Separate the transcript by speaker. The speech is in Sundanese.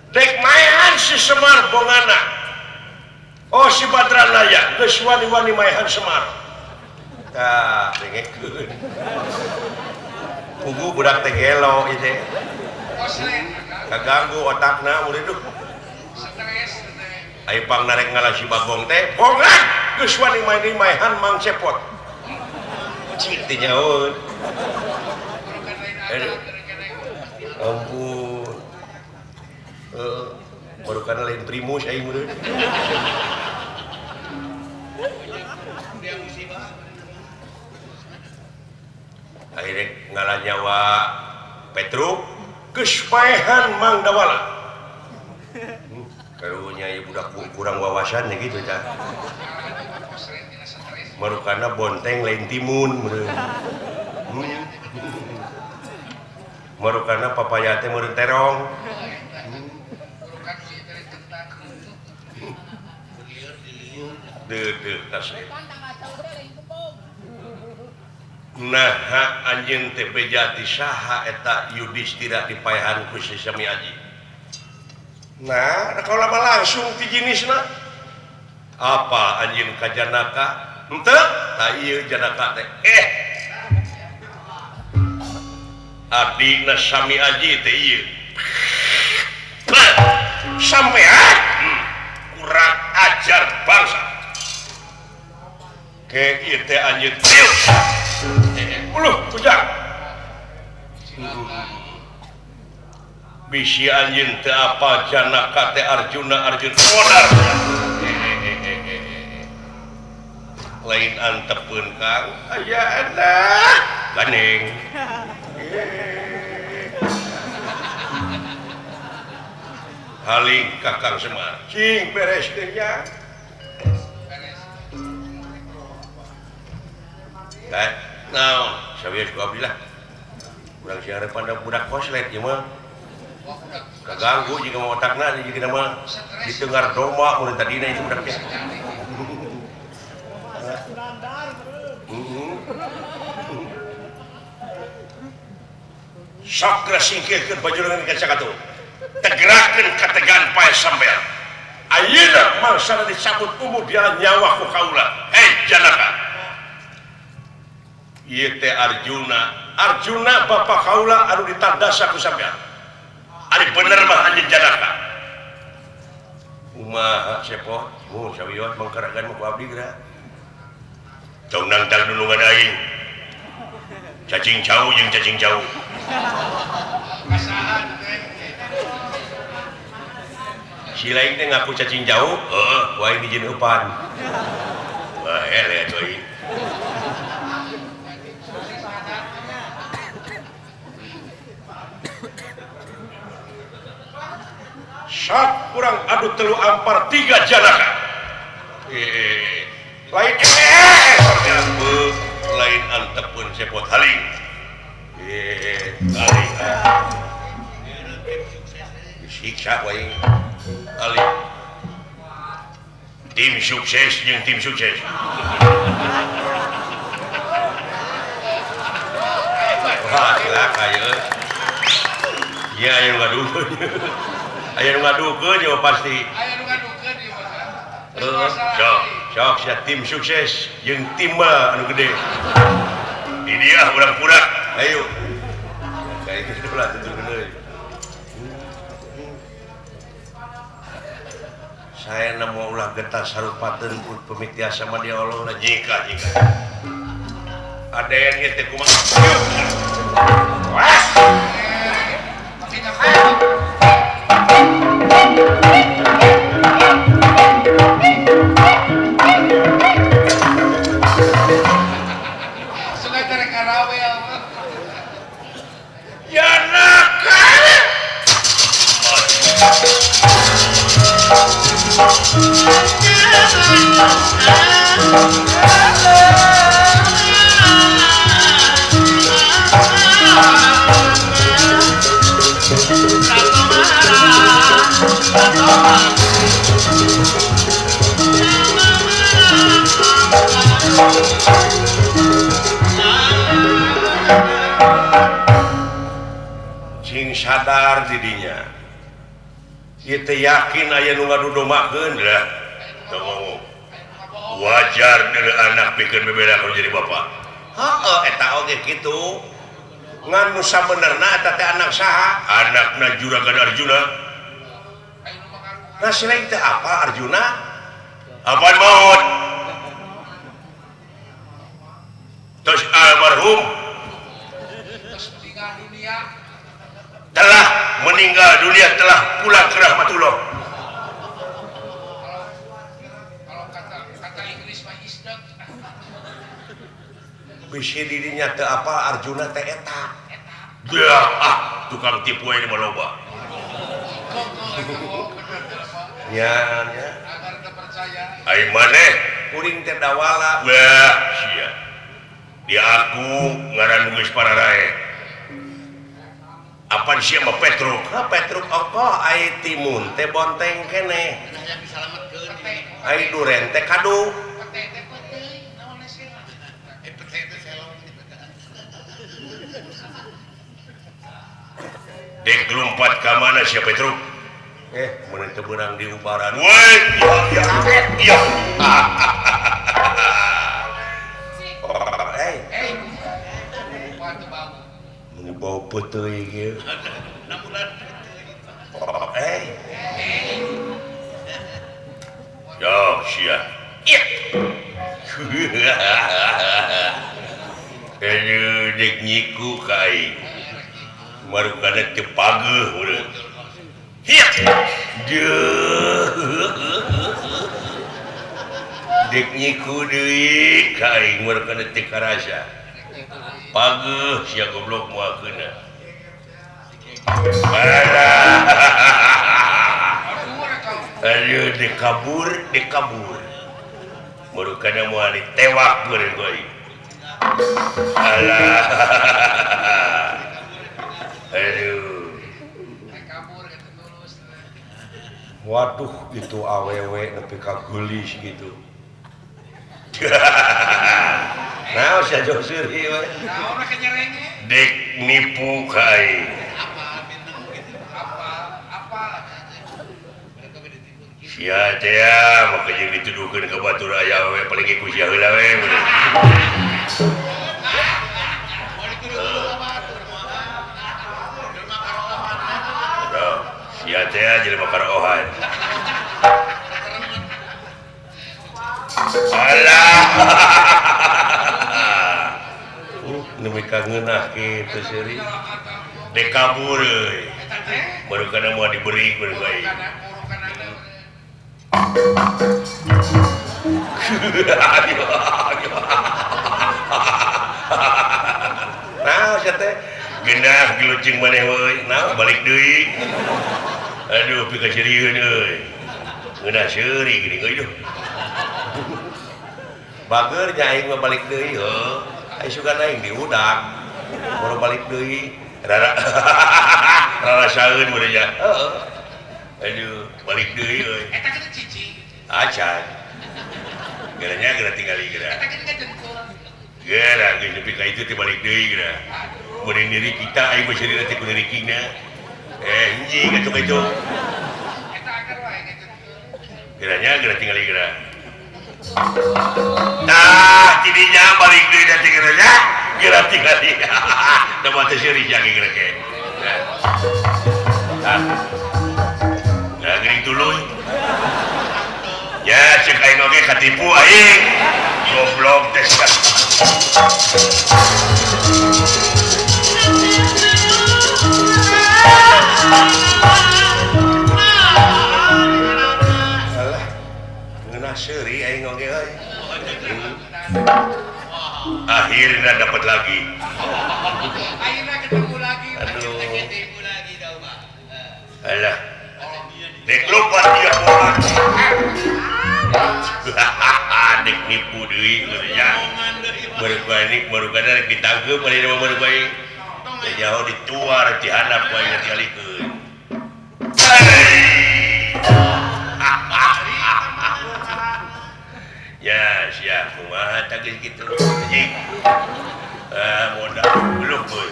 Speaker 1: dek maehan si Semar bongana oh si Badranaya geus wani-wani maehan Semar tah dengekeun pugu budak teh gelo ieu teh kaganggu otakna murid duh aya pang narek ngalah si Bagong teh bongan geus wani-wani maehan Mang Cepot cing teh nyaun ampun baru karena lain primus aing murid akhirnya ngalah nyawa Petruk geus paehan Mang Dawala karunya ieu budak kurang wawasan gitu cah marukana bonteng lain timun murid marukana papaya teh meureun terong nah anjeun teh bejati saha eta Yudhistira dipaehan ku si Sami Aji nah kalau lama langsung ti jenisna apa anjeun ka Janaka henteu tah ieu Janaka teh adina Sami Aji teh ieu sampean kurang ajar bangsa ke ieu teh anjeun ujang bisi anjeun teu apa Janaka teh Arjuna modar lain antepeun Kang aya enak gandeng haling Kakang Semar cing beres teh nya naon sawias ku abdi lah urang si hareupan budak koslet ieu mah kaganggu jika mau otakna jadi nama ditengar domba mun tadina itu budak teh sok singkirkeun bajurangan ka Cakatu tegerakeun kategan pae sampean ayeuna mangsana dicabut umur dia nyawa ku kaula Janaka ieu teh Arjuna bapak kaula anu ditandasa ku sampean ari bener mah anjeun Janaka kumaha Sepo mu sawios mangkaragan ku abdi geura tong nangtang nulungan aing cacing cau jeung cacing cau si lain teh ngaku cacing jauh wae dijieun eupan wah lihat wae sak kurang adu telu ampar 3 Janaka lain lain antepun Sepot haling haling siksa wae haling tim sukses jeung tim sukses wah cilaka ieu ya aya ngadukeun aya nu ngadukeun yo pasti aya nu ngadukeun ieu mah sok sia tim sukses jeung tim anu gede di dia budak-budak ayo kayak gitu lah tuturkeun deui saya nemu ulah getah sarupateun pemitiasa mah dia Allah jika ada yang ieu teh kumaha was Cing sadar didinya kita yakin aya nu ngadudomakeun lah ngomong wajar dari anak pikir bebeda kalau jadi bapak eta oge gitu ngan nu sabenerna eta teh anak saha anakna Juragan Arjuna nah selain teh apa Arjuna apaan maut terus almarhum telah meninggal dunia telah pulang ke rahmatullah kalau kata Inggris mah is dead bisi dirinya teh apa Arjuna teh eta ya tukang tipu ini mah loba nya agar terpercaya ai maneh kuring teh dawala wah sia dia aku ngaran geus pararae apa sih sama Petruk? Petruk apa? Ai timun teh bonteng kene. Ai duren teh kadu. Dek lompat ke mana si Petruk? Mun teu beunang di ubaran. Woi, iya. Bau putih gitu. Yo, siap. Iya. Aduh, dek nyiku kai. Maru kana teu pageuh urang. Iya. Dek nyiku deui kai maru kana teu karasa. Pageuh sia goblok moakeunna. Aduh, dekabur. Baru kana moal ditewak beureun goi. Alah. Aduh. Dekabur gitu tulus. Waduh, itu awewe nepi ka geulis gitu. Nah, saya jauh suri, nah, dek nipu kai. Apa? Sia teh makanya dituduhkeun ke batur aya we paling ku sia heula we. Sia teh jelema karohan. Alah. Demi kangeunah kitu seuri. Dekabur euy. Baru kana moal diberi ku euy. Nah, sia teh genah gilucing maneh euy. Nah, balik deui. Aduh, pika serieun euy. Ngeunah seuri geuning euy duh. Bager nya aing mah balik deui heuh. Ai sugan aing diudak. Baru balik deui. Rasaeun bener nya. Heeh. Aduh, balik deui euy. Eta kitu cici. Acan. Geranya geura tingali geura. Eta kitu jengkul. Geura geus nepi ka itu teh balik deui geura. Mun diri kita aing mah sirina teh ku nirikina. Hiji kitu. Eta agar wae kitu. Geranya geura tingali geura. Nah, tidinya balik deui da tinggalnya, geura tingali. Da mah teh seuri jang geura ke. Nah, geuning tuluy. Ya, cek aing oge katipu aing. Goblok teh. Alah, ngeunah seuri aing oge euy. Akhirnya dapat lagi. Akhirnya ketemu lagi. Aduh. Ketemu lagi dah, Pak. Alah. Dek lompat dia pulang. Dek nipu deui geurnya. Baru kana ditangkeup bari mah baru bae. Jauh dituar di handap wae ngalikeun. Ya, siap kumaha tah geus kitu. Anjing. Modal belum boy.